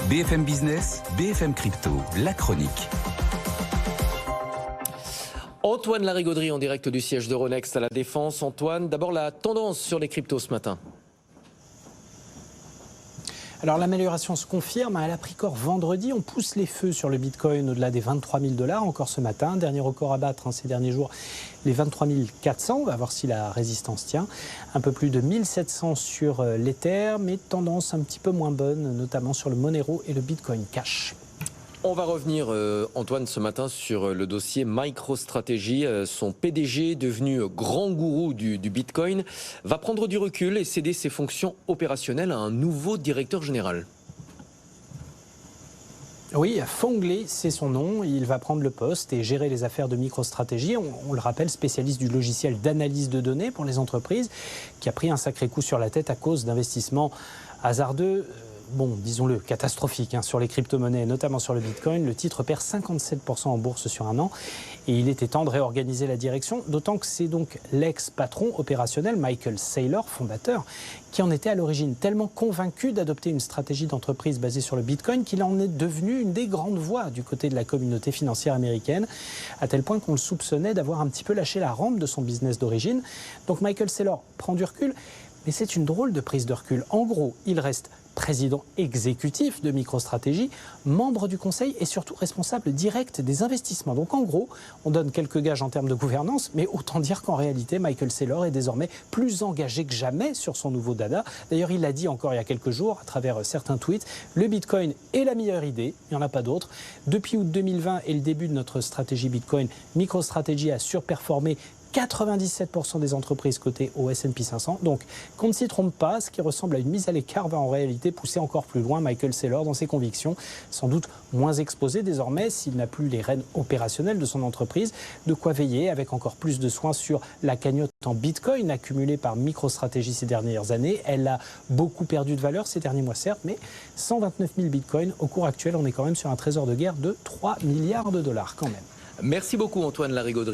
BFM Business, BFM Crypto, la chronique. Antoine Larigauderie en direct du siège d'Euronext à la Défense. Antoine, d'abord la tendance sur les cryptos ce matin. Alors l'amélioration se confirme, elle a pris corps vendredi, on pousse les feux sur le Bitcoin au-delà des 23 000 $ encore ce matin. Dernier record à battre ces derniers jours, les 23 400, on va voir si la résistance tient. Un peu plus de 1700 sur l'Ether, mais tendance un petit peu moins bonne, notamment sur le Monero et le Bitcoin Cash. On va revenir, Antoine, ce matin sur le dossier MicroStrategy. Son PDG, devenu grand gourou du Bitcoin, va prendre du recul et céder ses fonctions opérationnelles à un nouveau directeur général. Oui, Phong Le, c'est son nom. Il va prendre le poste et gérer les affaires de MicroStrategy. On le rappelle, spécialiste du logiciel d'analyse de données pour les entreprises, qui a pris un sacré coup sur la tête à cause d'investissements hasardeux. Bon, disons-le, catastrophique sur les crypto-monnaies, notamment sur le Bitcoin. Le titre perd 57% en bourse sur un an. Et il était temps de réorganiser la direction, d'autant que c'est donc l'ex-patron opérationnel, Michael Saylor, fondateur, qui en était à l'origine, tellement convaincu d'adopter une stratégie d'entreprise basée sur le Bitcoin qu'il en est devenu une des grandes voix du côté de la communauté financière américaine, à tel point qu'on le soupçonnait d'avoir un petit peu lâché la rampe de son business d'origine. Donc Michael Saylor prend du recul, mais c'est une drôle de prise de recul. En gros, il reste président exécutif de MicroStrategy, membre du conseil et surtout responsable direct des investissements. Donc en gros, on donne quelques gages en termes de gouvernance, mais autant dire qu'en réalité, Michael Saylor est désormais plus engagé que jamais sur son nouveau dada. D'ailleurs, il l'a dit encore il y a quelques jours à travers certains tweets, le Bitcoin est la meilleure idée, il n'y en a pas d'autre. Depuis août 2020 et le début de notre stratégie Bitcoin, MicroStrategy a surperformé 97% des entreprises cotées au S&P 500. Donc, qu'on ne s'y trompe pas, ce qui ressemble à une mise à l'écart va en réalité pousser encore plus loin Michael Saylor dans ses convictions, sans doute moins exposé désormais s'il n'a plus les rênes opérationnelles de son entreprise, de quoi veiller avec encore plus de soin sur la cagnotte en Bitcoin accumulée par MicroStrategy ces dernières années. Elle a beaucoup perdu de valeur ces derniers mois certes, mais 129 000 Bitcoins, au cours actuel, on est quand même sur un trésor de guerre de 3 milliards de dollars quand même. Merci beaucoup Antoine Larigauderie.